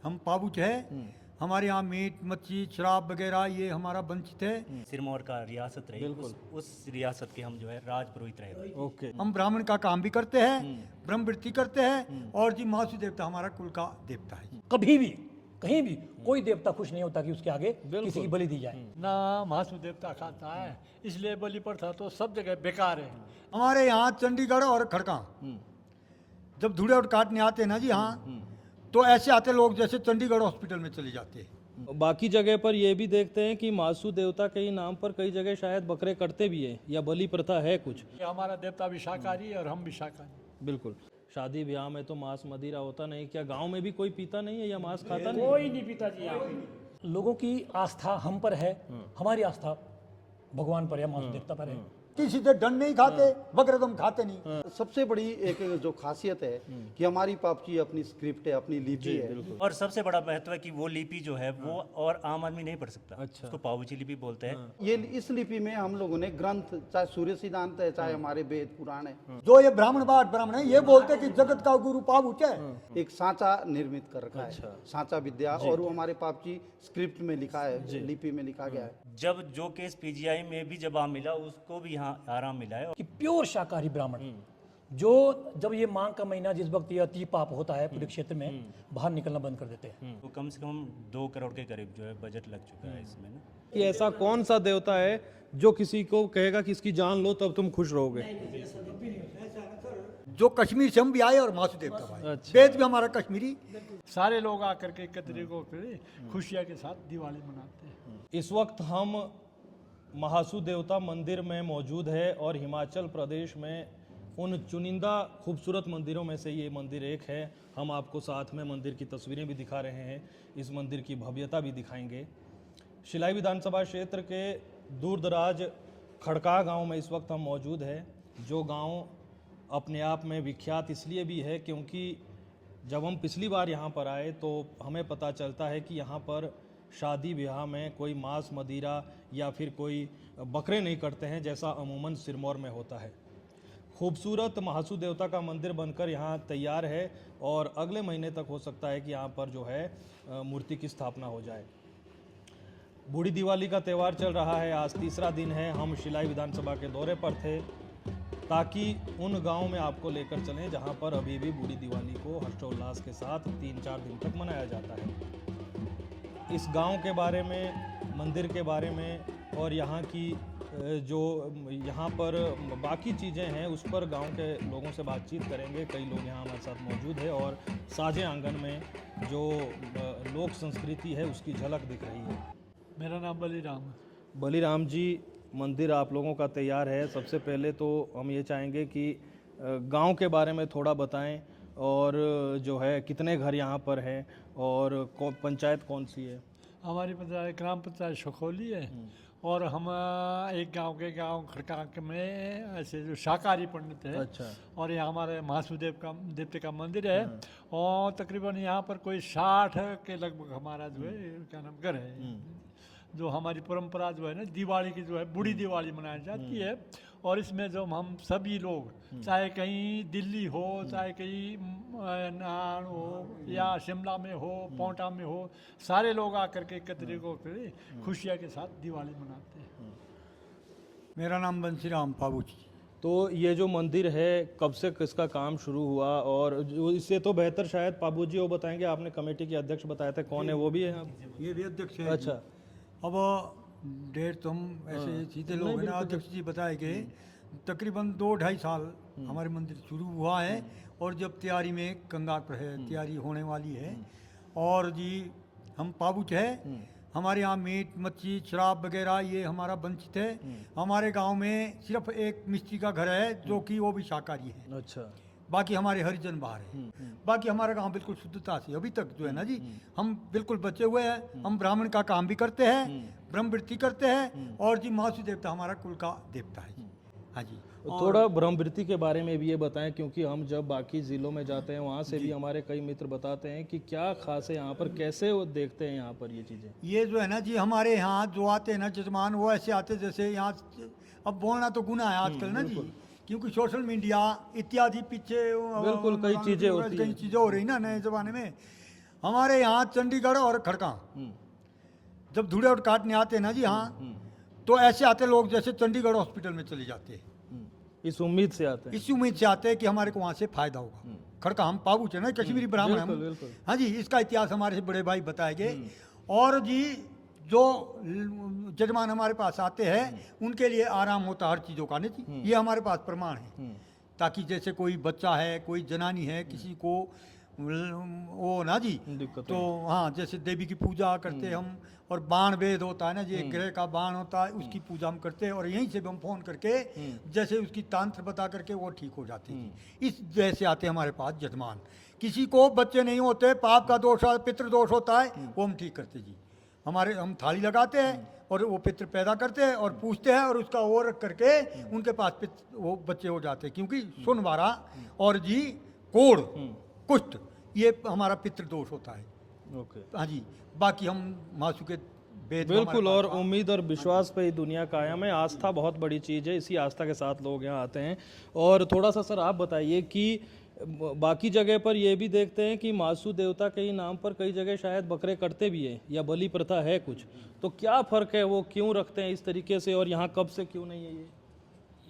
हम पाबुच है, हमारे यहाँ मीट मच्छी शराब वगैरह ये हमारा वंचित है। सिरमौर का रियासत रही, उस रियासत के हम जो है राजपुरोहित रहे। ओके। हम ब्राह्मण का काम भी करते हैं, ब्रह्मवृत्ति करते हैं, और जी महासु देवता हमारा कुल का देवता है। कभी भी कहीं भी कोई देवता खुश नहीं होता कि उसके आगे किसी की बलि दी जाए। ना महासु देवता खाता है, इसलिए बलि प्रथा तो सब जगह बेकार है। हमारे यहाँ चंडीगढ़ और खड़का जब धूड़े और काटने आते हैं ना जी, हाँ, तो ऐसे आते लोग जैसे चंडीगढ़ हॉस्पिटल में चले जाते हैं। बाकी जगह पर ये भी देखते हैं कि मासू देवता के ही नाम पर कई जगह शायद बकरे कटते भी हैं, या बलि प्रथा है कुछ। ये हमारा देवता भी शाकाहारी है और हम भी शाकाहारी। बिल्कुल। शादी ब्याह में तो मांस मदिरा होता नहीं, क्या गांव में भी कोई पीता नहीं है या मांस खाता नहीं? कोई नहीं पीता जी यहाँ। लोगों की आस्था हम पर है, हमारी आस्था भगवान पर है, महासु देवता पर है। किसी से दंड नहीं खाते, बकरे तो हम खाते नहीं। सबसे बड़ी एक जो खासियत है कि हमारी पापची अपनी स्क्रिप्ट है, अपनी लिपि है। और सबसे बड़ा महत्व है कि वो लिपि जो है वो और आम आदमी नहीं पढ़ सकता। अच्छा। उसको पावुची लिपि बोलते हैं। ये इस लिपि में हम लोगों ने ग्रंथ, चाहे सूर्य सिद्धांत है, चाहे हमारे वेद पुराण है, जो ये ब्राह्मण है, ये बोलते कि जगत का गुरु पाबुच है। एक सांचा निर्मित कर रखा है, सांचा विद्या, और वो हमारे पापची स्क्रिप्ट में लिखा है, लिपि में लिखा गया है। जब जो केस पीजीआई में भी जब मिला, उसको भी यहाँ आराम मिला है। कि प्योर शाकाहारी ब्राह्मण जो जब ये माघ का महीना जिस वक्त ये अति पाप होता है पूरे क्षेत्र में, बाहर निकलना बंद कर देते हैं। तो कम से कम 2 करोड़ के करीब जो है बजट लग चुका है इसमें ना। कि ऐसा कौन सा देवता है जो किसी को कहेगा कि इसकी जान लो तब तुम खुश रहोगे? जो कश्मीर से हम भी आए और महासु देवता भाई, अच्छा। वेद भी हमारा कश्मीरी। सारे लोग आकर के एकत्रित होकर खुशियाँ के साथ दिवाली मनाते हैं। इस वक्त हम महासु देवता मंदिर में मौजूद है, और हिमाचल प्रदेश में उन चुनिंदा खूबसूरत मंदिरों में से ये मंदिर एक है। हम आपको साथ में मंदिर की तस्वीरें भी दिखा रहे हैं, इस मंदिर की भव्यता भी दिखाएंगे। शिलाई विधानसभा क्षेत्र के दूर दराज खड़का गांव में इस वक्त हम मौजूद है, जो गांव अपने आप में विख्यात इसलिए भी है क्योंकि जब हम पिछली बार यहाँ पर आए तो हमें पता चलता है कि यहाँ पर शादी ब्याह में कोई मांस मदिरा या फिर कोई बकरे नहीं कटते हैं, जैसा अमूमन सिरमौर में होता है। खूबसूरत महासु देवता का मंदिर बनकर यहाँ तैयार है, और अगले महीने तक हो सकता है कि यहाँ पर जो है मूर्ति की स्थापना हो जाए। बूढ़ी दिवाली का त्यौहार चल रहा है, आज तीसरा दिन है। हम शिलाई विधानसभा के दौरे पर थे ताकि उन गाँव में आपको लेकर चलें जहाँ पर अभी भी बूढ़ी दिवाली को हर्षोल्लास के साथ 3-4 दिन तक मनाया जाता है। इस गांव के बारे में, मंदिर के बारे में, और यहाँ की जो यहाँ पर बाकी चीज़ें हैं उस पर गांव के लोगों से बातचीत करेंगे। कई लोग यहाँ हमारे साथ मौजूद है, और साझे आंगन में जो लोक संस्कृति है उसकी झलक दिख रही है। मेरा नाम बलिराम है। बलिराम जी, मंदिर आप लोगों का तैयार है। सबसे पहले तो हम ये चाहेंगे कि गांव के बारे में थोड़ा बताएं, और जो है कितने घर यहाँ पर हैं, और पंचायत कौन सी है? हमारी पंचायत ग्राम पंचायत शखोली है, और हम एक गांव खड़काक में ऐसे जो शाकाहारी पंडित है। अच्छा। और यहाँ हमारे महासु देवते का मंदिर है, और तकरीबन यहाँ पर कोई 60 के लगभग हमारा जो है क्या नाम घर है। जो हमारी परंपरा जो है ना, दिवाली की जो है बूढ़ी दिवाली मनाई जाती है, और इसमें जो हम सभी लोग, चाहे कहीं दिल्ली हो, चाहे कहीं नान हो, या शिमला में हो, पोंटा में हो, सारे लोग आकर के एकत्रित होकर खुशियाँ के साथ दिवाली मनाते हैं। मेरा नाम बंसीराम पाबुच। तो ये जो मंदिर है कब से किसका काम शुरू हुआ, और जो इससे तो बेहतर शायद पाबू जी वो बताएंगे। आपने कमेटी के अध्यक्ष बताया था, कौन है वो भी है आप? ये भी अध्यक्ष है। अच्छा। अब डेढ़ तुम ऐसे सीधे लोग हैं ना, अध्यक्ष जी बताएंगे। तकरीबन 2-2.5 साल हमारे मंदिर शुरू हुआ है, और जब तैयारी में कंगार पर है, तैयारी होने वाली है। और जी हम पाबुच है, हमारे यहाँ मीट मच्छी शराब वगैरह ये हमारा वंचित है। हमारे गांव में सिर्फ एक मिस्त्री का घर है जो कि वो भी शाकाहारी है। अच्छा। बाकी हमारे हरिजन बाहर है। बाकी हमारा गांव बिल्कुल शुद्धता से अभी तक जो है ना जी, हम बिल्कुल बचे हुए हैं। हम ब्राह्मण का काम भी करते हैं, ब्रह्मवृत्ति करते हैं, और जी महासु देवता हमारा कुल का देवता है। हाँ जी। थोड़ा ब्रह्मवृत्ति के बारे में भी ये बताएं, क्योंकि हम जब बाकी ज़िलों में जाते हैं वहाँ से भी हमारे कई मित्र बताते हैं कि क्या खास है यहाँ पर, कैसे वो देखते हैं यहाँ पर ये चीज़ें। ये जो है ना जी, हमारे यहाँ जो आते हैं ना जजमान, वो ऐसे आते जैसे यहाँ, अब बोलना तो गुनाह है आजकल ना जी, क्योंकि सोशल मीडिया इत्यादि पीछे बिल्कुल कई चीज़ें होती हैं। कई चीज़ें हो रही ना नए ज़माने में। हमारे यहाँ चंडीगढ़ और खड़का जब धूड़े और काटने आते हैं ना जी, हाँ, तो ऐसे आते लोग जैसे चंडीगढ़ हॉस्पिटल में चले जाते हैं। इस उम्मीद से आते हैं। इस उम्मीद से आते हैं कि हमारे को वहाँ से फायदा होगा। खड़का हम पाबूच है ना, कश्मीरी ब्राह्मण बिल्कुल, हम। बिल्कुल। हाँ जी, इसका इतिहास हमारे से बड़े भाई बताएंगे। और जी जो जजमान हमारे पास आते हैं उनके लिए आराम होता है हर चीज़ों का नहीं जी, ये हमारे पास प्रमाण है। ताकि जैसे कोई बच्चा है, कोई जनानी है, किसी को वो ना जी, दिक्कत तो हाँ, जैसे देवी की पूजा करते हैं हम, और बाण वेद होता है ना जी, एक ग्रह का बाण होता है, उसकी पूजा हम करते हैं। और यहीं से भी हम फोन करके जैसे उसकी तांत्र बता करके वो ठीक हो जाती है। इस जैसे आते हैं हमारे पास जजमान। किसी को बच्चे नहीं होते, पाप का दोष, पितृ दोष होता है, वो हम ठीक करते जी। हम थाली लगाते हैं और वो पितृ पैदा करते हैं और पूछते हैं, और उसका वो रख करके उनके पास वो बच्चे हो जाते हैं। क्योंकि सुनवारा और जी कोढ़, कुष्ठ, ये हमारा पितृ दोष होता है। ओके, हाँ जी, बाकी हम मासू के वेद बिल्कुल। और उम्मीद और विश्वास पे ही दुनिया कायम है। आस्था बहुत बड़ी चीज़ है, इसी आस्था के साथ लोग यहाँ आते हैं। और थोड़ा सा सर आप बताइए कि बाकी जगह पर ये भी देखते हैं कि मासू देवता के ही नाम पर कई जगह शायद बकरे कटते भी हैं या बलि प्रथा है कुछ, तो क्या फ़र्क है, वो क्यों रखते हैं इस तरीके से, और यहाँ कब से क्यों नहीं है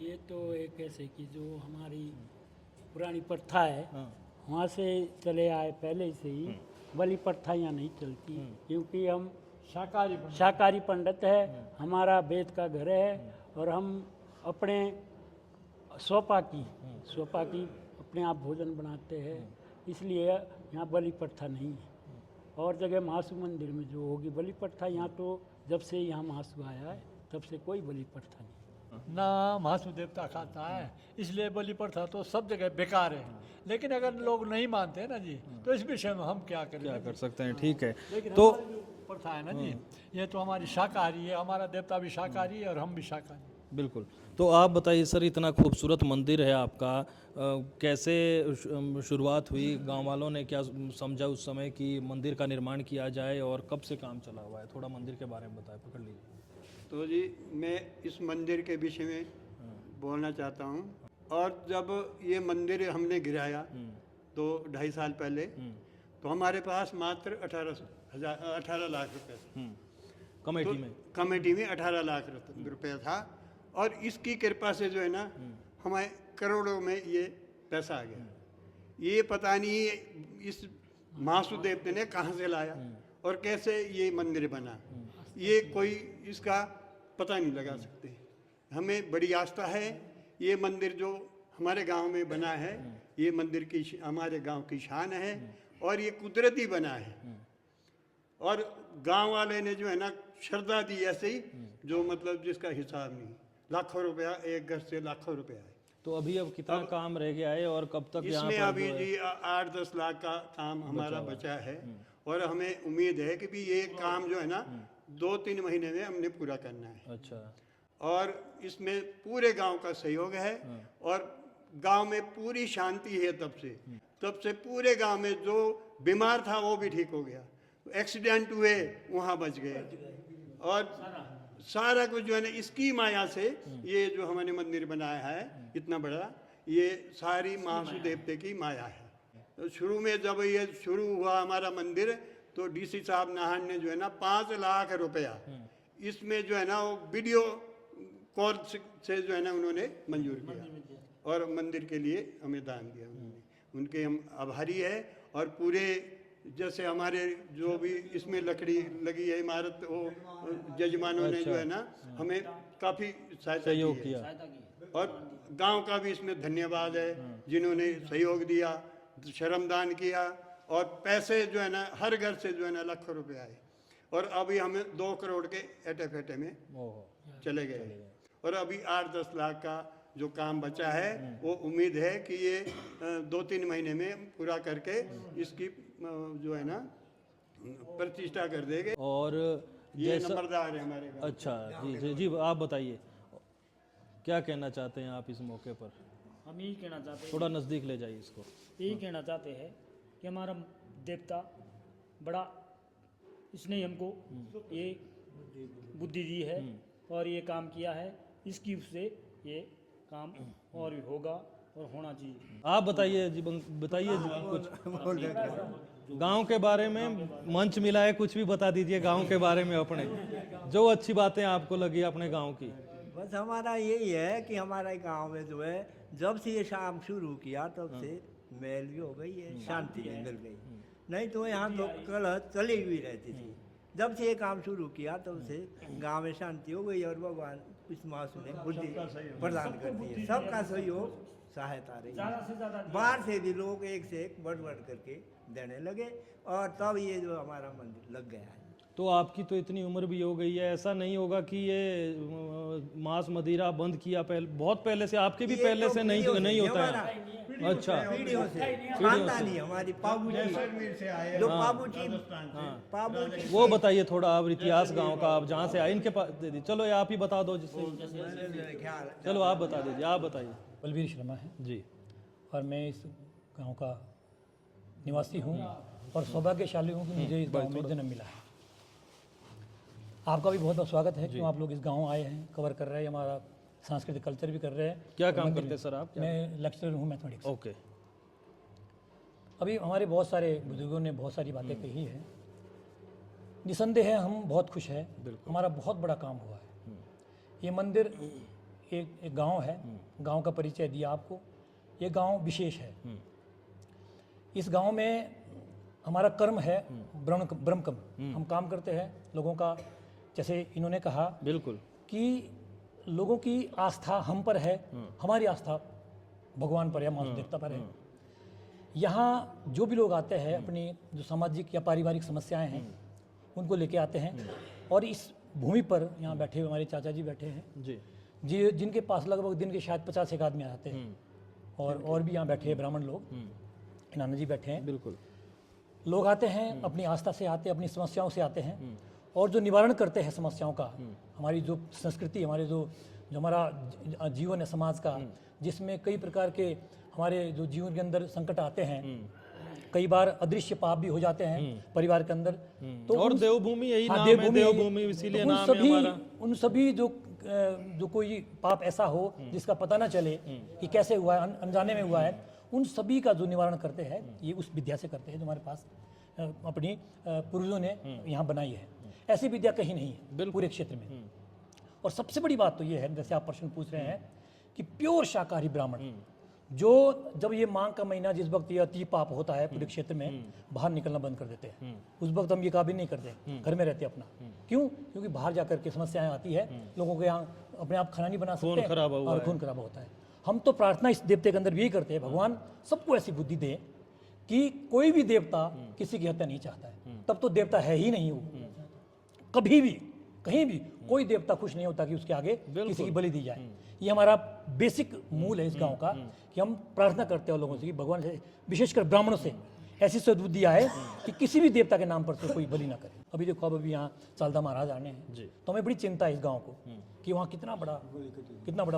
ये तो एक ऐसे कि जो हमारी पुरानी प्रथा है, वहाँ से चले आए पहले से ही। बलि प्रथा यहाँ नहीं चलती, क्योंकि हम शाकाहारी पंडित है, हमारा वेद का घर है, और हम अपने स्वपाकी अपने आप भोजन बनाते हैं, इसलिए यहाँ बलि प्रथा नहीं है। और जगह महासु मंदिर में जो होगी बलि प्रथा, यहाँ तो जब से यहाँ महासु आया है तब से कोई बलि प्रथा नहीं। ना महासु देवता खाता है, इसलिए बलि प्रथा तो सब जगह बेकार है। लेकिन अगर लोग नहीं मानते हैं ना जी, तो इस विषय में हम क्या करें, क्या कर सकते हैं। ठीक है, लेकिन तो हमारी जो प्रथा है ना जी, ये तो हमारी शाकाहारी है, हमारा देवता भी शाकाहारी है और हम भी शाकाहारी। बिल्कुल। तो आप बताइए सर, इतना खूबसूरत मंदिर है आपका, कैसे शुरुआत हुई, गांव वालों ने क्या समझा उस समय कि मंदिर का निर्माण किया जाए, और कब से काम चला हुआ है, थोड़ा मंदिर के बारे में बताएं, पकड़ लीजिए। तो जी मैं इस मंदिर के विषय में बोलना चाहता हूँ। और जब ये मंदिर हमने गिराया तो 2.5 साल पहले, तो हमारे पास मात्र 18 लाख रुपए था। कमेटी में कमेटी में 18 लाख रुपए था, और इसकी कृपा से जो है ना हमारे करोड़ों में ये पैसा आ गया। ये पता नहीं इस महासु देवता ने कहाँ से लाया और कैसे ये मंदिर बना, ये कोई इसका पता नहीं लगा सकते। हमें बड़ी आस्था है, ये मंदिर जो हमारे गांव में बना है, ये मंदिर की हमारे गांव की शान है, और ये कुदरती बना है। और गांव वाले ने जो है ना श्रद्धा दी ऐसे ही, जो मतलब जिसका हिसाब नहीं, लाखों रुपया एक घर से लाखों रुपया है। तो अभी अब कितना काम रह गया है, और कब तक यहाँ इसमें पर अभी जो है? जी 8-10 लाख का काम हमारा बचा है, और हमें उम्मीद है कि भी ये काम जो है ना 2-3 महीने में हमने पूरा करना है। अच्छा, और इसमें पूरे गांव का सहयोग है, और गांव में पूरी शांति है। तब से पूरे गांव में जो बीमार था वो भी ठीक हो गया, एक्सीडेंट हुए वहाँ बच गए, और सारा कुछ जो है ना इसकी माया से ये जो हमने मंदिर बनाया है इतना बड़ा, ये सारी महासु देवते की माया है। तो शुरू में जब ये शुरू हुआ हमारा मंदिर, तो डीसी साहब नाहन ने जो है ना 5 लाख रुपया इसमें जो है ना वो वीडियो कॉल से जो है ना उन्होंने मंजूर किया, और मंदिर के लिए हमें दान दिया उन्होंने। उनके हम आभारी है। और पूरे जैसे हमारे जो भी इसमें लकड़ी लगी है इमारत, वो जजमानों ने जो है ना हमें काफ़ी सहयोग किया, और गांव का भी इसमें धन्यवाद है जिन्होंने सहयोग दिया, श्रमदान किया, और पैसे जो है ना हर घर से जो है ना लाखों रुपए आए, और अभी हमें 2 करोड़ के एटे में चले गए, और अभी 8-10 लाख का जो काम बचा है वो उम्मीद है कि ये 2-3 महीने में पूरा करके इसकी जो है ना प्रतिष्ठा कर देंगे। और ये नंबरदार है हमारे गाँव। अच्छा जी जी जी, आप बताइए क्या कहना चाहते हैं आप इस मौके पर? हम यही कहना चाहते हैं, थोड़ा नज़दीक ले जाइए इसको। यही कहना चाहते हैं कि हमारा देवता बड़ा, इसने हमको ये बुद्धि दी है और ये काम किया है, इसकी से ये काम और भी होगा और होना चाहिए। आप बताइए जी, बताइए कुछ। गांव के बारे में मंच मिला है, कुछ भी बता दीजिए गांव के बारे में अपने, जो अच्छी बातें आपको लगी अपने गांव की। बस हमारा यही है कि हमारे गांव में जो है जब से ये शाम शुरू किया तब से मेल भी हो गई है, शांति भी मिल गई। नहीं तो यहाँ तो कलह चली हुई रहती थी। जब से ये काम शुरू किया तब से गांव में शांति हो गई और भगवान इस मासूम ने बुद्धि प्रदान कर दी है। सबका सहयोग सहायता रही है। बाहर से भी लोग एक से एक बढ़ करके देने लगे और तब ये जो हमारा मंदिर लग गया है। तो आपकी तो इतनी उम्र भी हो गई है, ऐसा नहीं होगा कि ये मांस मदिरा बंद किया पहले, बहुत पहले से, आपके भी पहले से नहीं होता है? अच्छा, पीढ़ियों से खानदानी हमारी पाबूजी जो पाबूजी वो बताइए थोड़ा आप इतिहास गांव का, आप जहाँ से आए, इनके पास दे दीजिए। चलो ये आप ही बता दो जिससे, चलो आप बता दीजिए, आप बताइए। बलवीर शर्मा है जी। और मैं इस गांव का निवासी हूँ और सौभाग्यशाली हूँ कि मुझे इस गांव में जन्म मिला है। आपका भी बहुत बहुत स्वागत है कि आप लोग इस गांव आए हैं, कवर कर रहे हैं, हमारा सांस्कृतिक कल्चर भी कर रहे हैं। क्या काम करते हैं सर आप? मैं लेक्चरर हूँ मैथमेटिक्स। ओके। अभी हमारे बहुत सारे बुजुर्गों ने बहुत सारी बातें कही है। निसंदेह है हम बहुत खुश हैं, हमारा बहुत बड़ा काम हुआ है। ये मंदिर एक गांव है, गांव का परिचय दिया आपको। ये गांव विशेष है। इस गांव में हमारा कर्म है ब्रह्मकम। हम काम करते हैं लोगों का, जैसे इन्होंने कहा बिल्कुल कि लोगों की आस्था हम पर है, हमारी आस्था भगवान पर है, मानव देवता पर है। यहाँ जो भी लोग आते हैं अपनी जो सामाजिक या पारिवारिक समस्याएं हैं उनको लेके आते हैं और इस भूमि पर यहाँ बैठे हुए हमारे चाचा जी बैठे हैं जी, जिनके पास लगभग दिन के शायद 50 एक आदमी आते हैं और भी यहाँ बैठे हैं ब्राह्मण लोग, नाना जी बैठे हैं। बिल्कुल। लोग आते हैं अपनी आस्था से आते हैं, अपनी समस्याओं से आते हैं और जो निवारण करते हैं समस्याओं का। हमारी जो संस्कृति, हमारे जो हमारा जीवन है समाज का, जिसमें कई प्रकार के हमारे जो जीवन के अंदर संकट आते हैं, कई बार अदृश्य पाप भी हो जाते हैं परिवार के अंदर। तो और देवभूमि यही नाम है, देवभूमि इसीलिए नाम है हमारा। उन सभी जो कोई पाप ऐसा हो जिसका पता ना चले कि कैसे हुआ है, अनजाने में हुआ है, उन सभी का जो निवारण करते हैं ये उस विद्या से करते हैं जो हमारे पास अपनी पूर्वजों ने यहाँ बनाई है। ऐसी विद्या कहीं नहीं है पूरे क्षेत्र में। और सबसे बड़ी बात तो ये है, जैसे आप प्रश्न पूछ रहे हैं कि प्योर शाकाहारी ब्राह्मण जो जब ये माघ का महीना जिस वक्त ये अति पाप होता है पूरे क्षेत्र में, बाहर निकलना बंद कर देते हैं। उस वक्त हम ये काबिल नहीं करते, घर में रहते अपना। क्यों? क्योंकि बाहर जाकर के समस्याएं आती है, लोगों के यहाँ अपने आप खाना नहीं बना सकते और खून खराब होता है। हम तो प्रार्थना इस देवते के अंदर भी यही करते हैं, भगवान सबको ऐसी बुद्धि दे कि कोई भी देवता किसी की हत्या नहीं चाहता है। तब तो देवता है ही नहीं वो, कभी भी कहीं भी कोई देवता खुश नहीं होता कि उसके आगे किसी की बलि दी जाए। ये हमारा बेसिक मूल है इस गांव का कि हम प्रार्थना करते हैं लोगों से कि भगवान से, विशेषकर ब्राह्मणों से ऐसी सद्बुद्धि आए कि किसी भी देवता के नाम पर से कोई बलि ना करे। अभी देखो अब यहाँ चालदा महाराज आने हैं तो हमें बड़ी चिंता है इस गांव को कि वहाँ कितना बड़ा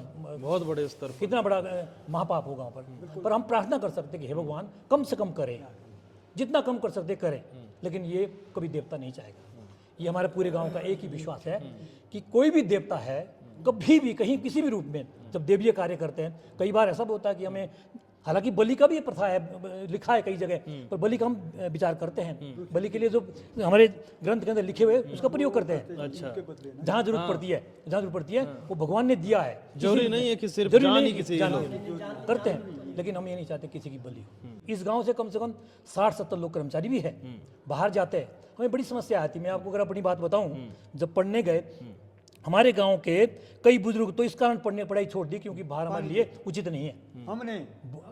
बहुत बड़े स्तर पर कितना बड़ा महापाप हो गाँव पर हम प्रार्थना कर सकते कि हे भगवान कम से कम करें, जितना कम कर सकते करें, लेकिन ये कभी देवता नहीं चाहेगा। ये हमारे पूरे गांव का एक ही विश्वास है कि कोई भी देवता है कभी भी कहीं किसी भी रूप में जब देवीय कार्य करते हैं, कई बार ऐसा होता है कि हमें, हालांकि बलि का भी प्रथा है, लिखा है कई जगह, पर बलि का हम विचार करते हैं। बलि के लिए जो हमारे ग्रंथ के अंदर लिखे हुए उसका प्रयोग करते हैं। अच्छा, जहाँ जरूरत पड़ती है वो भगवान ने दिया है, जरूरी नहीं है कि सिर्फ जान ही किसी करते हैं, लेकिन हम ये नहीं चाहते किसी की बलि हो। इस गांव से कम 60-70 लोग कर्मचारी भी है, बाहर जाते हैं। हमें बड़ी समस्या आती है। मैं आपको अगर अपनी बात बताऊं, जब पढ़ने गए हमारे गांव के कई बुजुर्ग तो इस कारण पढ़ाई छोड़ दी क्योंकि बाहर हमारे लिए उचित नहीं है। हमने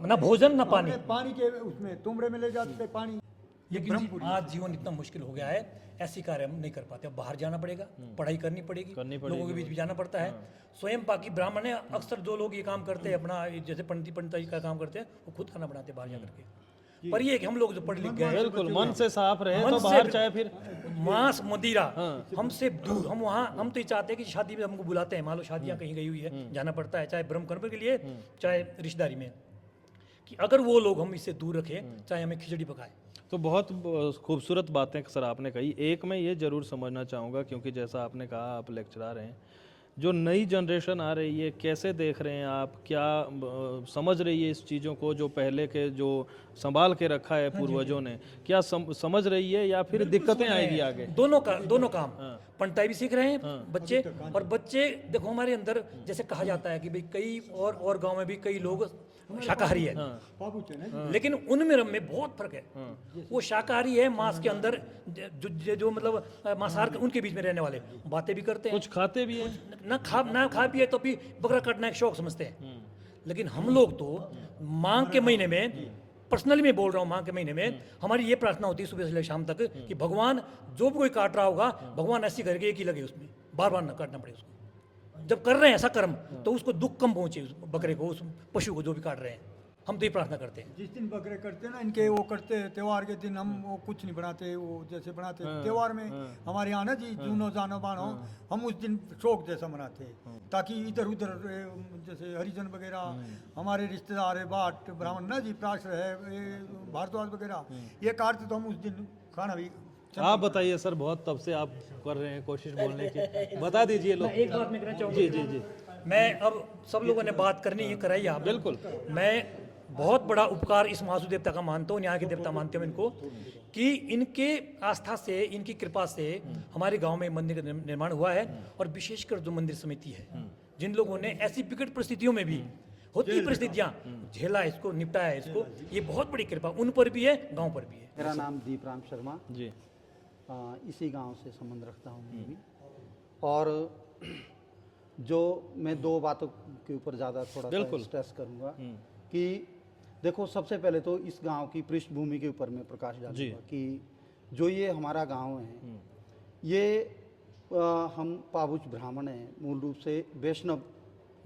ना भोजन ना पानी, पानी के उसमें तुमड़े में ले जाते थे पानी। लेकिन आज जीवन इतना मुश्किल हो गया है, ऐसी कार्य हम नहीं कर पाते। अब बाहर जाना पड़ेगा, पढ़ाई करनी पड़ेगी, लोगों के बीच भी जाना पड़ता है। स्वयं पाकी ब्राह्मण है, अक्सर जो लोग ये काम करते हैं अपना, जैसे पंडिताई का काम करते हैं, वो खुद खाना बनाते हैं बाहर जाकर के। पर ये कि हम लोग जो पढ़ लिख गए, बिल्कुल मन से साफ रहे तो बाहर चाहे फिर मांस मदिरा हमसे दूर, हम वहाँ हम तो ये चाहते हैं कि शादी में हमको बुलाते हैं, मान लो शादियाँ कहीं गई हुई है, जाना पड़ता है, चाहे ब्रह्म कर्म के लिए चाहे रिश्तेदारी में, कि अगर वो लोग हम इससे दूर रखें, चाहे हमें खिचड़ी पकाए। तो बहुत खूबसूरत बातें सर आपने कही। एक मैं ये जरूर समझना चाहूँगा, क्योंकि जैसा आपने कहा आप लेक्चरर हैं, जो नई जनरेशन आ रही है कैसे देख रहे हैं आप, क्या समझ रही है इस चीज़ों को जो पहले के जो संभाल के रखा है पूर्वजों ने, क्या समझ रही है या फिर दिक्कतें आएगी आगे? दोनों काम पंडिताई भी सीख रहे हैं बच्चे, और बच्चे देखो हमारे अंदर जैसे कहा जाता है कि भाई कई और गांव में भी कई लोग शाकाहारी है, लेकिन उनमें में बहुत फर्क है। वो शाकाहारी है मांस के अंदर जो मतलब मांसाहार के उनके बीच में रहने वाले बातें भी करते हैं, कुछ खाते भी हैं, ना खा पिए तो भी बकरा काटना एक शौक समझते हैं। लेकिन हम लोग तो मांग के महीने में, पर्सनली मैं बोल रहा हूँ, मांग के महीने में हमारी ये प्रार्थना होती है सुबह से लेकर शाम तक कि भगवान जो भी कोई काट रहा होगा, भगवान ऐसी करके एक ही लगे उसमें, बार बार ना काटना पड़े उसको। जब कर रहे हैं ऐसा कर्म तो उसको दुख कम पहुंचे उस बकरे को, उस पशु को जो भी काट रहे हैं। हम तो ये प्रार्थना करते हैं। जिस दिन बकरे करते हैं ना इनके, वो करते हैं त्योहार के दिन, हम वो कुछ नहीं बनाते, वो जैसे बनाते त्योहार में हमारे यहाँ ना जी जूनो जानो बानो, हम उस दिन शौक जैसा मनाते हैं, ताकि इधर उधर जैसे हरिजन वगैरह हमारे रिश्तेदार है, बाट ब्राह्मण ना जी, प्राश्र है, भारद्वाज वगैरह, ये काटते तो हम उस दिन खाना भी। आप बताइए सर, बहुत तब से आप कर रहे हैं कोशिश बोलने की, बता दीजिए लोग। एक बात मैं कहना चाहूँगा। जी जी जी। मैं अब सब लोगों ने बात करनी है, कराई आप बिल्कुल। मैं बहुत बड़ा उपकार इस महासु देवता का मानता हूँ, यहाँ के देवता मानते हूँ इनको, कि इनके आस्था से, इनकी कृपा से हमारे गांव में मंदिर का निर्माण हुआ है। और विशेषकर जो मंदिर समिति है, जिन लोगों ने ऐसी विकट परिस्थितियों में भी, होती परिस्थितियाँ झेला, इसको निपटाया इसको, ये बहुत बड़ी कृपा उन पर भी है, गाँव पर भी है। मेरा नाम दीपराम शर्मा जी। इसी गांव से संबंध रखता हूँ मैं भी। और जो मैं दो बातों के ऊपर ज़्यादा थोड़ा सा स्ट्रेस करूँगा कि देखो, सबसे पहले तो इस गांव की पृष्ठभूमि के ऊपर मैं प्रकाश डालूंगा कि जो ये हमारा गांव है, ये हम पाबुच ब्राह्मण हैं, मूल रूप से वैष्णव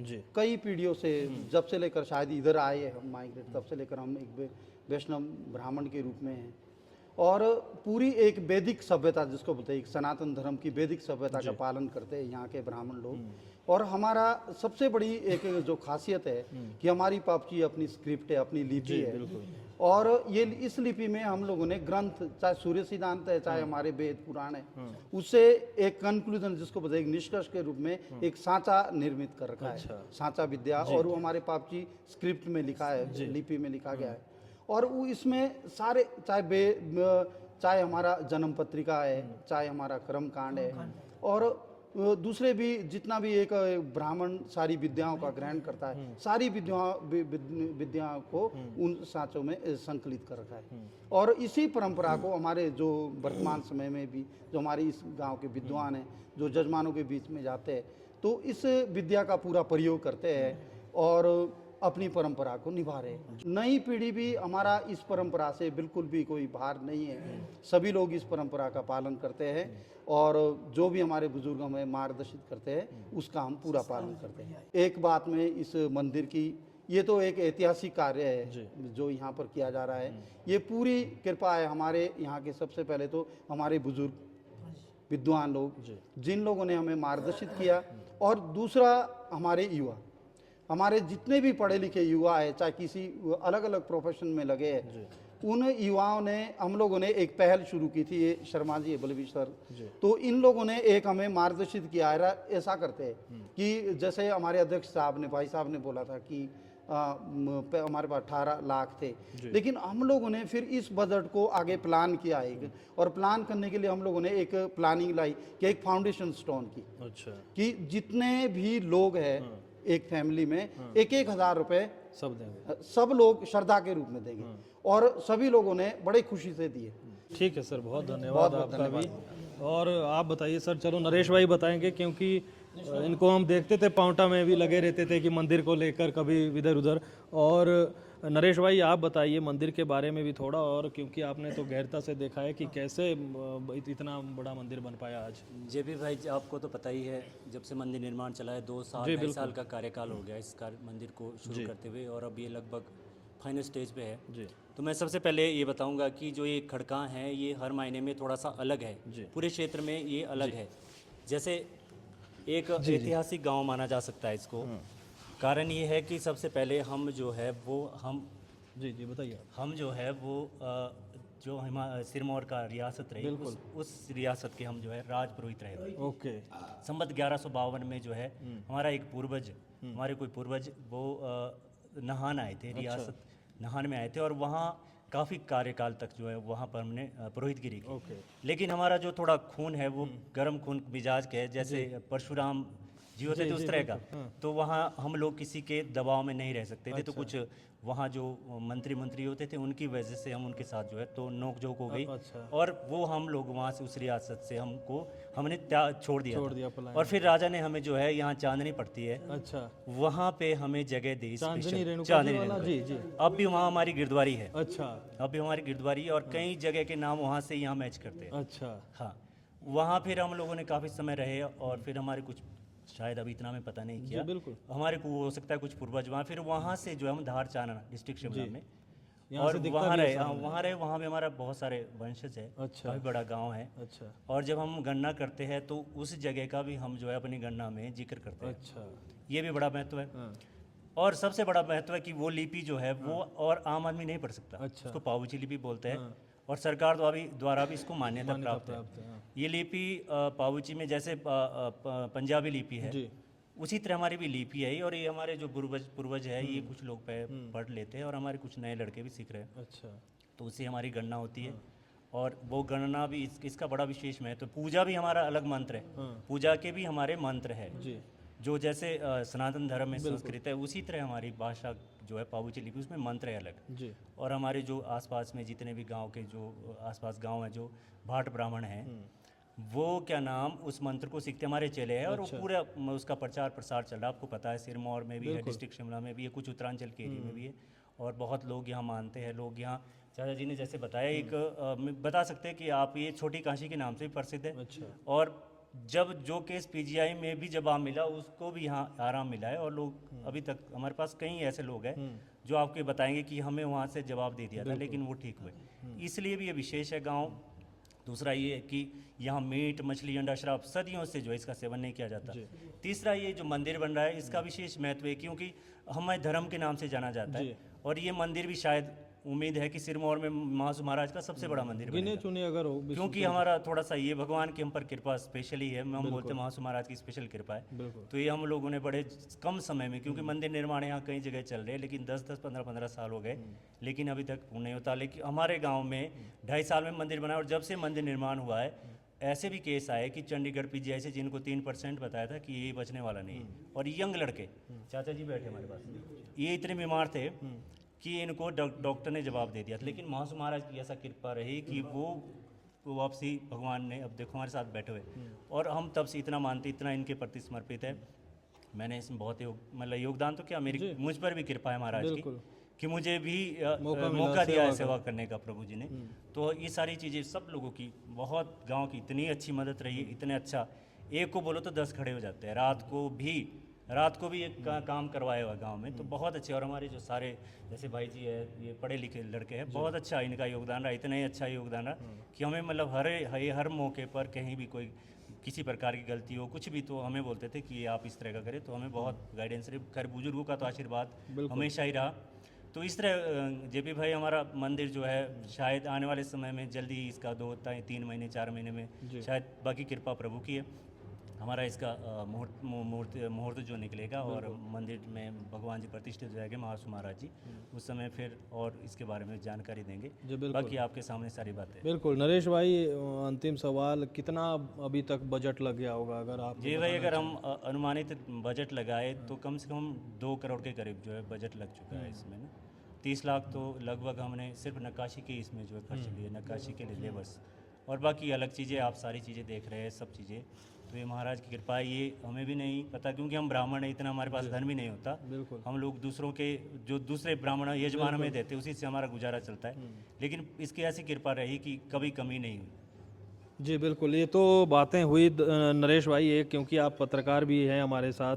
जी। कई पीढ़ियों से, जब से लेकर शायद इधर आए हैं हम माइग्रेट, तब से लेकर हम एक वैष्णव ब्राह्मण के रूप में हैं। और पूरी एक वैदिक सभ्यता, जिसको बोलते हैं एक सनातन धर्म की वैदिक सभ्यता का पालन करते हैं यहाँ के ब्राह्मण लोग। और हमारा सबसे बड़ी एक जो खासियत है कि हमारी पापची अपनी स्क्रिप्ट है, अपनी लिपि है। और ये इस लिपि में हम लोगों ने ग्रंथ, चाहे सूर्य सिद्धांत है, चाहे हमारे वेद पुराण है, उससे एक कंक्लूजन, जिसको बोलते हैं निष्कर्ष के रूप में एक सांचा निर्मित कर रखा है, सांचा विद्या। और वो हमारे पापची स्क्रिप्ट में लिखा है, लिपि में लिखा गया है। और वो इसमें सारे, चाहे हमारा जन्म पत्रिका है, चाहे हमारा कर्म कांड है, और दूसरे भी जितना भी एक ब्राह्मण सारी विद्याओं का ग्रहण करता है, सारी विद्याओं को उन सांचों में संकलित कर रखा है। और इसी परंपरा को हमारे जो वर्तमान समय में भी जो हमारे इस गांव के विद्वान हैं, जो जजमानों के बीच में जाते हैं, तो इस विद्या का पूरा प्रयोग करते हैं और अपनी परंपरा को निभा रहे हैं। नई पीढ़ी भी हमारा इस परंपरा से बिल्कुल भी कोई बाहर नहीं है, सभी लोग इस परंपरा का पालन करते हैं और जो भी हमारे बुजुर्ग हमें मार्गदर्शित करते हैं उसका हम पूरा पालन करते हैं। एक बात में इस मंदिर की, ये तो एक ऐतिहासिक कार्य है जो यहाँ पर किया जा रहा है। ये पूरी कृपा है हमारे यहाँ के, सबसे पहले तो हमारे बुजुर्ग विद्वान लोग, जिन लोगों ने हमें मार्गदर्शित किया, और दूसरा हमारे युवा, हमारे जितने भी पढ़े लिखे युवा है, चाहे किसी अलग अलग प्रोफेशन में लगे हैं, उन युवाओं ने, हम लोगों ने एक पहल शुरू की थी, ये शर्मा जी, बलवीर सर, तो इन लोगों ने एक हमें मार्गदर्शित किया है। ऐसा करते हैं कि जैसे हमारे अध्यक्ष साहब ने, भाई साहब ने बोला था कि हमारे पास 18 लाख थे, लेकिन हम लोगों ने फिर इस बजट को आगे प्लान किया एक, और प्लान करने के लिए हम लोगों ने एक प्लानिंग लाई कि एक फाउंडेशन स्टोन की, कि जितने भी लोग हैं एक फैमिली में 1,000 रुपए सब देंगे, सब लोग श्रद्धा के रूप में देंगे, और सभी लोगों ने बड़े खुशी से दिए। ठीक है सर, बहुत धन्यवाद आपका भी। और आप बताइए सर, चलो नरेश भाई बताएंगे, क्योंकि इनको हम देखते थे पाउंटा में भी लगे रहते थे कि मंदिर को लेकर कभी इधर उधर। और नरेश भाई आप बताइए मंदिर के बारे में भी थोड़ा, और क्योंकि आपने तो गहरता से देखा है कि कैसे इतना बड़ा मंदिर बन पाया आज। जेबी भाई, आपको तो पता ही है, जब से मंदिर निर्माण चला है 2 साल 2.5 साल का कार्यकाल हो गया इस मंदिर को शुरू करते हुए, और अब ये लगभग फाइनल स्टेज पे है जी। तो मैं सबसे पहले ये बताऊंगा कि जो ये खड़का है, ये हर मायने में थोड़ा सा अलग है, पूरे क्षेत्र में ये अलग है। जैसे एक ऐतिहासिक गांव माना जा सकता है इसको। कारण ये है कि सबसे पहले हम जो है वो, हम जी बताइए, हम जो है वो जो सिरमौर का रियासत रही उस रियासत के हम जो है राज पुरोहित रहे। ओके। संवत 1152 में जो है हमारा एक पूर्वज, हमारे कोई पूर्वज वो नहान आए थे, रियासत नहान में आए थे और वहाँ काफ़ी कार्यकाल तक जो है वहाँ पर हमने पुरोहितगिरी की। लेकिन हमारा जो थोड़ा खून है वो गर्म खून मिजाज के है, जैसे परशुराम जी होते थे उस तरह का, तो वहाँ हम लोग किसी के दबाव में नहीं रह सकते थे। तो कुछ वहाँ जो मंत्री होते थे उनकी वजह से हम उनके साथ जो है तो नोक झोंक हो गई और वो हम लोग वहाँ से उस रियासत से हमने छोड़ दिया था। और फिर राजा ने हमें जो है यहाँ चांदनी पड़ती है, अच्छा, वहाँ पे हमें जगह दी, चांदनी रेणुका चांदनी वाला, जी जी। अब भी वहाँ हमारी गिरद्वारी है। अच्छा, अब भी हमारी गिरद्वारी है और कई जगह के नाम वहाँ से यहाँ मैच करते हैं। अच्छा, हाँ, वहाँ फिर हम लोगों ने काफ़ी समय रहे और फिर हमारे कुछ शायद अभी इतना में पता नहीं किया, बिल्कुल हमारे को हो सकता है कुछ पूर्वज वहाँ, फिर वहाँ से जो है हम धार चाना डिस्ट्रिक्ट शिमला में यहाँ और से दिखता वहाँ भी है रहे, सामने। वहाँ भी हमारा बहुत सारे वंशज है। अच्छा। काफ़ी बड़ा गांव है। अच्छा, और जब हम गणना करते हैं तो उस जगह का भी हम जो है अपनी गणना में जिक्र करते हैं। अच्छा, ये भी बड़ा महत्व है। हाँ, और सबसे बड़ा महत्व है कि वो लिपि जो है वो और आम आदमी नहीं पढ़ सकता। अच्छा। उसको पावुची लिपि बोलते हैं और सरकार द्वारा भी इसको मान्यता प्राप्त है। हाँ। ये लिपि पावुची में जैसे पंजाबी लिपि है जी, उसी तरह हमारी भी लिपि है और ये हमारे जो पूर्वज है ये कुछ लोग पढ़ लेते हैं और हमारे कुछ नए लड़के भी सीख रहे हैं। अच्छा, तो उससे हमारी गणना होती है और वो गणना भी इसका बड़ा विशेष महत्व। पूजा भी हमारा अलग मंत्र है, पूजा के भी हमारे मंत्र है जी, जो जैसे सनातन धर्म में संस्कृत है उसी तरह हमारी भाषा जो है पावुची लिपि उसमें मंत्र है अलग। जी, और हमारे जो आसपास में जितने भी गांव के जो आसपास गांव हैं जो भाट ब्राह्मण हैं वो क्या नाम उस मंत्र को सीखते हमारे चेले हैं और वो पूरा उसका प्रचार प्रसार चल रहा है। आपको पता है सिरमौर में भी है, डिस्ट्रिक्ट शिमला में भी है, कुछ उत्तरांचल के एरिया में भी है और बहुत लोग यहाँ मानते हैं। लोग यहाँ चाचा जी ने जैसे बताया एक बता सकते हैं कि आप ये छोटी काशी के नाम से भी प्रसिद्ध है। अच्छा, और जब जो केस पीजीआई में भी जवाब मिला उसको भी यहाँ आराम मिला है और लोग अभी तक हमारे पास कई ऐसे लोग हैं जो आपको बताएंगे कि हमें वहाँ से जवाब दे दिया था लेकिन वो ठीक हुए। इसलिए भी ये विशेष है गांव। दूसरा ये है कि यहाँ मीट मछली अंडा शराब सदियों से जो है इसका सेवन नहीं किया जाता। तीसरा ये जो मंदिर बन रहा है इसका विशेष महत्व है क्योंकि हमें धर्म के नाम से जाना जाता है और ये मंदिर भी शायद उम्मीद है कि सिरमौर में महासु महाराज का सबसे बड़ा मंदिर गिने बनेगा। चुने अगर हो, क्योंकि हमारा थोड़ा सा ये भगवान की हम पर कृपा स्पेशली है, हम बोलते हैं महासु महाराज की स्पेशल कृपा है। बिल्कुल, तो ये हम लोगों ने बड़े कम समय में, क्योंकि मंदिर निर्माण यहाँ कई जगह चल रहे हैं लेकिन 10-10 15-15 साल हो गए लेकिन अभी तक पूर्ण नहीं होता। लेकिन हमारे गाँव में 2.5 साल में मंदिर बना और जब से मंदिर निर्माण हुआ है ऐसे भी केस आए कि चंडीगढ़ पीजीआई से जिनको 3% बताया था कि ये बचने वाला नहीं है और यंग लड़के चाचा जी बैठे हमारे पास, ये इतने बीमार थे कि इनको डॉक्टर ने जवाब दे दिया था। लेकिन महासु महाराज की ऐसा कृपा रही कि वो वापसी भगवान ने, अब देखो हमारे साथ बैठे हुए और हम तब से इतना मानते, इतना इनके प्रति समर्पित है। मैंने इसमें बहुत मतलब योगदान तो क्या, मेरी मुझ पर भी कृपा है महाराज की कि मुझे भी मौका दिया है सेवा करने का प्रभु जी ने। तो ये सारी चीज़ें सब लोगों की, बहुत गांव की इतनी अच्छी मदद रही, इतने अच्छा, एक को बोलो तो 10 खड़े हो जाते हैं। रात को भी एक काम करवाया हुआ गांव में, तो बहुत अच्छे। और हमारे जो सारे जैसे भाई जी है ये पढ़े लिखे लड़के हैं, बहुत अच्छा इनका योगदान रहा, इतना ही अच्छा योगदान रहा कि हमें मतलब हर मौके पर कहीं भी कोई किसी प्रकार की गलती हो कुछ भी तो हमें बोलते थे कि आप इस तरह का करें, तो हमें बहुत गाइडेंस रही। खैर बुजुर्गों का तो आशीर्वाद हमेशा ही रहा। तो इस तरह जेपी भाई हमारा मंदिर जो है शायद आने वाले समय में जल्दी इसका 2-3 महीने 4 महीने में शायद, बाकी कृपा प्रभु की है, हमारा इसका मुहूर्त जो निकलेगा और मंदिर में भगवान जी प्रतिष्ठित हो जाएंगे महासु महाराज जी, उस समय फिर और इसके बारे में जानकारी देंगे। बाकी आपके सामने सारी बातें। बिल्कुल नरेश भाई, अंतिम सवाल, कितना अभी तक बजट लग गया होगा अगर आप? जी भाई, अगर हम अनुमानित बजट लगाए तो कम से कम 2 करोड़ के करीब जो है बजट लग चुका है इसमें ना। 30 लाख तो लगभग हमने सिर्फ नक्काशी के इसमें जो है खर्च लिए, नक्काशी के लिए लेबर्स और बाकी अलग चीज़ें, आप सारी चीज़ें देख रहे हैं सब चीज़ें। तो ये महाराज की कृपा है, ये हमें भी नहीं पता क्योंकि हम ब्राह्मण हैं, इतना हमारे पास धन भी नहीं होता। हम लोग दूसरों के जो दूसरे ब्राह्मण यजमान हमें देते उसी से हमारा गुजारा चलता है, लेकिन इसकी ऐसी कृपा रही कि कभी कमी नहीं हुई। जी बिल्कुल, ये तो बातें हुई नरेश भाई, ये क्योंकि आप पत्रकार भी हैं हमारे साथ,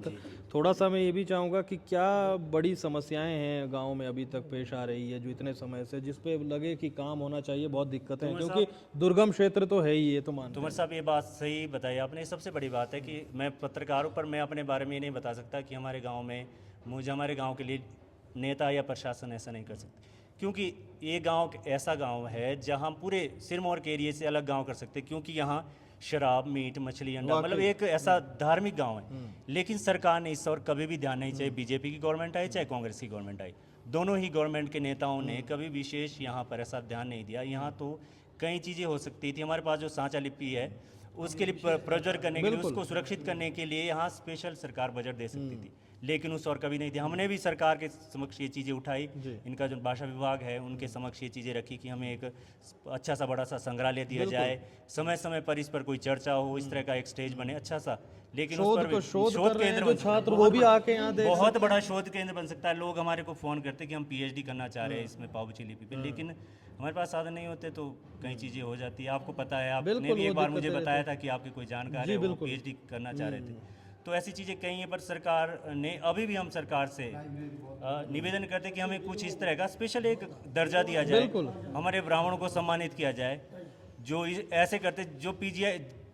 थोड़ा सा मैं ये भी चाहूँगा कि क्या बड़ी समस्याएं हैं गांव में अभी तक पेश आ रही है जो इतने समय से, जिस पे लगे कि काम होना चाहिए, बहुत दिक्कतें हैं क्योंकि दुर्गम क्षेत्र तो है ही, ये तो मानते हैं। तुम्हारे साहब ये बात सही बताई आपने। सबसे बड़ी बात है कि मैं पत्रकारों पर मैं अपने बारे में ये नहीं बता सकता कि हमारे गाँव में हमारे गाँव के लिए नेता या प्रशासन ऐसा नहीं कर सकते, क्योंकि ये गांव ऐसा गांव है जहां हम पूरे सिरमौर के एरिए से अलग गांव कर सकते हैं, क्योंकि यहाँ शराब, मीट, मछली, अंडा, मतलब एक ऐसा धार्मिक गांव है। लेकिन सरकार ने इस और कभी भी ध्यान नहीं, चाहे बीजेपी की गवर्नमेंट आई चाहे कांग्रेस की गवर्नमेंट आई, दोनों ही गवर्नमेंट के नेताओं ने कभी विशेष यहाँ पर ऐसा ध्यान नहीं दिया। यहाँ तो कई चीज़ें हो सकती थी। हमारे पास जो सांचा लिपि है उसके लिए प्रोजर करने के लिए, उसको सुरक्षित करने के लिए यहाँ स्पेशल सरकार बजट दे सकती थी, लेकिन उस और कभी नहीं दिया। हमने भी सरकार के समक्ष ये चीज़ें उठाई, इनका जो भाषा विभाग है उनके समक्ष ये चीज़ें रखी कि हमें एक अच्छा सा बड़ा सा संग्रहालय दिया जाए, समय समय पर इस पर कोई चर्चा हो, इस तरह का एक स्टेज बने अच्छा सा। लेकिन उस पर शोध केंद्र बन छात्र वो भी आके यहाँ देख बहुत बड़ा शोध केंद्र बन सकता है। लोग हमारे को फ़ोन करते कि हम पीएचडी करना चाह रहे हैं इसमें पाबुची लिपि पे, लेकिन हमारे पास साधन नहीं होते तो कई चीज़ें हो जाती है। आपको पता है, आपने भी एक बार मुझे बताया था कि आपकी कोई जानकार है वो पीएचडी करना चाह रहे थे। तो ऐसी चीज़ें कई हैं, पर सरकार ने अभी भी हम सरकार से निवेदन करते हैं कि हमें कुछ इस तरह का स्पेशल एक दर्जा दिया जाए, हमारे ब्राह्मणों को सम्मानित किया जाए जो ऐसे करते, जो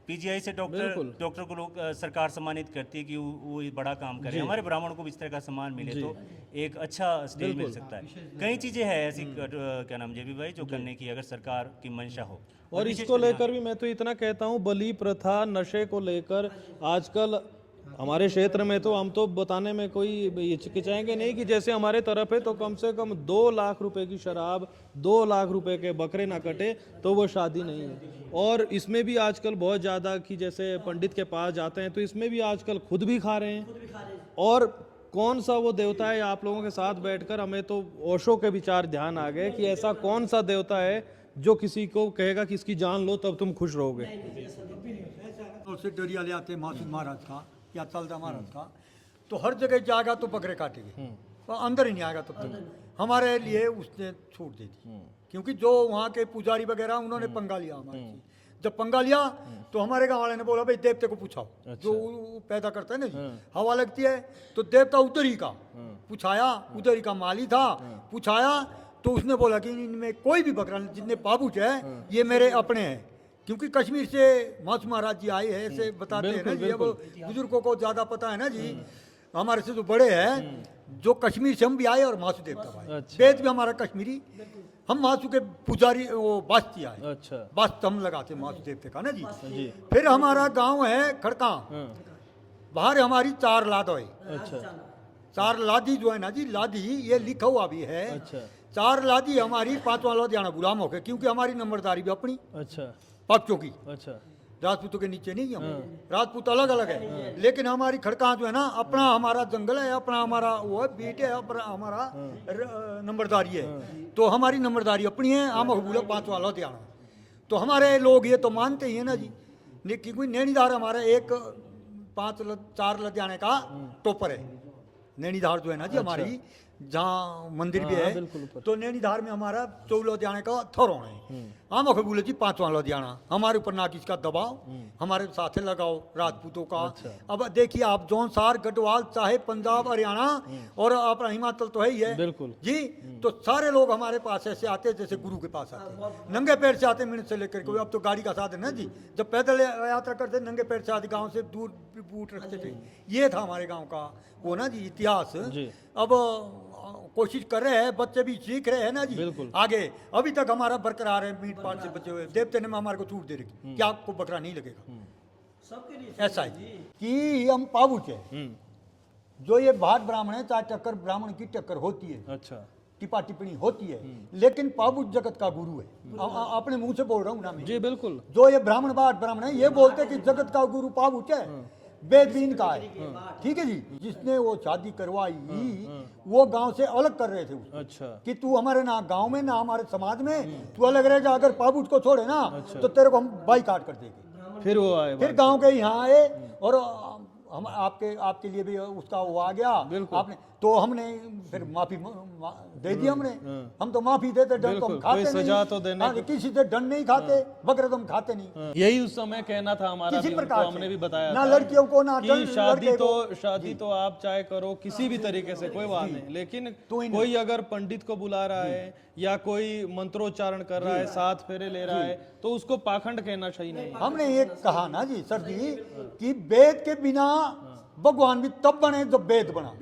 पीजीआई से डॉक्टर को लोग सरकार सम्मानित करती है कि वो ये बड़ा काम करे, हमारे ब्राह्मणों को भी इस तरह का सम्मान मिले तो एक अच्छा स्टेज मिल सकता है। कई चीज़ें हैं ऐसी क्या नाम जेबी भाई जो करने की अगर सरकार की मंशा हो। और इसको लेकर भी मैं तो इतना कहता हूँ, बलि प्रथा, नशे को लेकर आजकल हमारे क्षेत्र में तो हम तो बताने में कोई हिचकिचाएंगे नहीं कि जैसे हमारे तरफ है तो कम से कम 2 लाख रुपए की शराब, 2 लाख रुपए के बकरे ना कटे तो वो शादी नहीं है। और इसमें भी आजकल बहुत ज़्यादा कि जैसे पंडित के पास जाते हैं तो इसमें भी आजकल खुद भी खा रहे हैं। और कौन सा वो देवता है, आप लोगों के साथ बैठकर हमें तो ओशो के विचार ध्यान आ गए कि ऐसा कौन सा देवता है जो किसी को कहेगा कि इसकी जान लो तब तुम खुश रहोगे। से डरिया ले आते मासूद महाराज का या चलदा महाराज का, तो हर जगह जाएगा तो बकरे काटेंगे, तो अंदर ही नहीं आएगा तब तक। हमारे लिए उसने छूट दे दी, क्योंकि जो वहाँ के पुजारी वगैरह उन्होंने पंगा लिया हमारे से। जब पंगा लिया तो हमारे गाँव वाले ने बोला भाई देवते को पूछाओ, जो पैदा करता है ना जी, हवा लगती है तो देवता उधर ही का पूछाया, उधर ही का माली था, पूछाया तो उसने बोला कि इनमें कोई भी बकरा नहीं, जितने पाबूच है ये मेरे अपने हैं। क्योंकि कश्मीर से मासूद महाराज जी आए हैं, ऐसे बताते हैं ना जी। अब बुजुर्गों को ज़्यादा पता है ना जी, हमारे से जो बड़े हैं, जो कश्मीर से हम भी आए और मासू देवता आए, वेद भी हमारा कश्मीरी, हम मासू के पुजारी वो बास्ती आए, बास्त हम लगाते मासू देवते का ना जी। फिर हमारा गांव है खड़का, बाहर हमारी 4 लाद है। 4 लादी जो है ना जी, लादी ये लिखा हुआ भी है। 4 लादी हमारी 5वां लुधियाना गुलाम हो गए, क्योंकि हमारी नंबरदारी भी अपनी पक्षों की, राजपूतों के नीचे नहीं हम, राजपूत अलग अलग है। लेकिन हमारी खड़का जो है ना, अपना हमारा जंगल है, अपना हमारा वो है, बीट है, अपना हमारा नंबरदारी है, तो हमारी नंबरदारी अपनी है। हम बोले 5वां लुधियाना, तो हमारे लोग ये तो मानते ही है ना जी। क्योंकि नैनीधार हमारा एक 4 लुधियाने का टोपर है। नैनीधार जो है ना जी हमारी, जहाँ मंदिर भी है, तो नैनीधार में हमारा 14 लुधियाने का थरों है। हम आखे बोले जी 5वां लुधियाना, हमारे ऊपर ना किसका दबाव, हमारे साथ लगाओ राजपूतों का। अब देखिए आप, जौनसार, गढ़वाल, चाहे पंजाब, हरियाणा और अपना हिमाचल तो है ही है जी, तो सारे लोग हमारे पास ऐसे आते जैसे गुरु के पास आते, नंगे पैर से आते, मिनट से लेकर के। अब तो गाड़ी का साधन है जी, जब पैदल यात्रा करते नंगे पैर से आते, गाँव से दूर बूट रखते थे। ये था हमारे गाँव का वो ना जी इतिहास। अब कोशिश कर रहे हैं, बच्चे भी सीख रहे हैं ना जी आगे। अभी तक हमारा बरकरार है, मीट पाट से बचे हुए। देवते ने हमारे को छूट दे रखी कि आपको बकरा नहीं लगेगा। ऐसा है कि हम पाबूच है, जो ये भाट ब्राह्मण है, चाहे टक्कर ब्राह्मण की टक्कर होती है, टिपा टिप्पणी होती है, लेकिन पाबूच जगत का गुरु है। अपने मुंह से बोल रहा हूँ ना मैं जी, बिल्कुल। जो ये ब्राह्मण भाट ब्राह्मण है, ये बोलते कि जगत का गुरु पाबूच है, वेद भी इनका है। ठीक है जी। जिसने वो शादी करवाई वो गांव से अलग कर रहे थे कि तू हमारे ना गांव में ना हमारे समाज में तू अलग रहेगा, अगर पाबूच को छोड़े ना तो तेरे को हम बाइकाट कर देंगे। फिर वो आए, फिर गांव के यहाँ आए और हम आपके लिए भी उसका वो आ गया आपने, तो हमने फिर माफी दे दी हमने। हम तो माफी देते, डर तो हम खाते नहीं, सजा तो देने किसी से दंड नहीं खाते, बकरे तो हम खाते नहीं। यही उस समय कहना था हमारा, किसी प्रकार हमने भी बताया ना लड़कियों को ना शादी तो आप चाहे करो किसी भी तरीके से, कोई बात नहीं, लेकिन कोई अगर पंडित को बुला रहा है या कोई मंत्रोच्चारण कर रहा है, 7 फेरे ले रहा है, तो उसको पाखंड कहना सही नहीं। हमने ये कहा ना जी सर जी कि वेद के बिना भगवान भी तब बने जब वेद बना।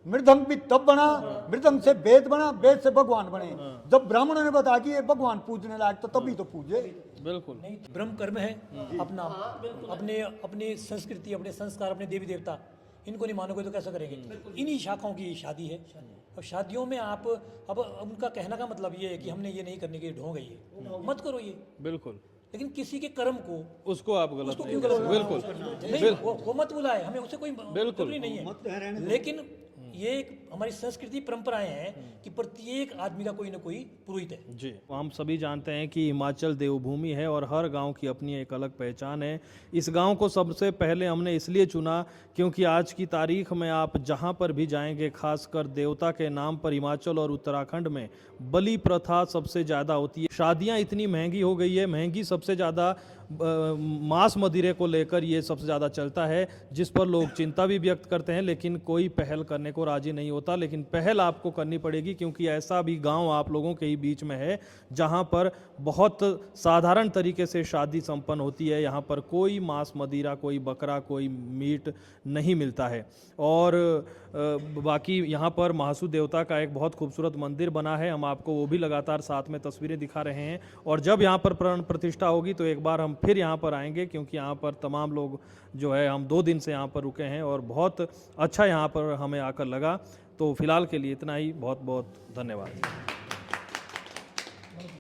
मृदंग भी तब बना, मृदंग से वेद बना, वेद से भगवान बने। जब ब्राह्मणों ने बताया कि ये भगवान पूजने लायक, तो तभी तो पूजे। बिल्कुल नहीं, ब्रह्म कर्म है अपना, अपने अपनी संस्कृति, अपने संस्कार, अपने देवी देवता, इनको नहीं मानोगे तो कैसे करेंगे। इन्हीं शाखाओं की शादी है। अब शादियों में आप, अब उनका कहना का मतलब ये है कि हमने ये नहीं करने के ढोंग है, ये मत करो ये। बिल्कुल, लेकिन किसी के कर्म को उसको आप गलत उसको नहीं क्यों गलत बिल्कुल नहीं, वो मत बुलाए, हमें उससे कोई बिल्कुल। जरूरी नहीं है। लेकिन ये एक हमारी संस्कृति परंपराएं हैं कि प्रत्येक आदमी का कोई ना कोई पुरोहित है। जी, हम सभी जानते हैं कि हिमाचल देवभूमि है और हर गांव की अपनी एक अलग पहचान है। इस गांव को सबसे पहले हमने इसलिए चुना क्योंकि आज की तारीख में आप जहां पर भी जाएंगे, खासकर देवता के नाम पर हिमाचल और उत्तराखंड में बलि प्रथा सबसे ज़्यादा होती है। शादियां इतनी महंगी हो गई है, महंगी सबसे ज़्यादा मांस मदिरे को लेकर ये सबसे ज़्यादा चलता है, जिस पर लोग चिंता भी व्यक्त करते हैं, लेकिन कोई पहल करने को राजी नहीं होता। लेकिन पहल आपको करनी पड़ेगी क्योंकि ऐसा भी गांव आप लोगों के ही बीच में है जहां पर बहुत साधारण तरीके से शादी संपन्न होती है। यहाँ पर कोई मांस मदिरा, कोई बकरा, कोई मीट नहीं मिलता है। और बाकी यहाँ पर महासू देवता का एक बहुत खूबसूरत मंदिर बना है, हम आपको वो भी लगातार साथ में तस्वीरें दिखा रहे हैं। और जब यहाँ पर प्राण प्रतिष्ठा होगी तो एक बार हम फिर यहाँ पर आएंगे क्योंकि यहाँ पर तमाम लोग जो है, हम 2 दिन से यहाँ पर रुके हैं और बहुत अच्छा यहाँ पर हमें आकर लगा। तो फिलहाल के लिए इतना ही, बहुत बहुत धन्यवाद।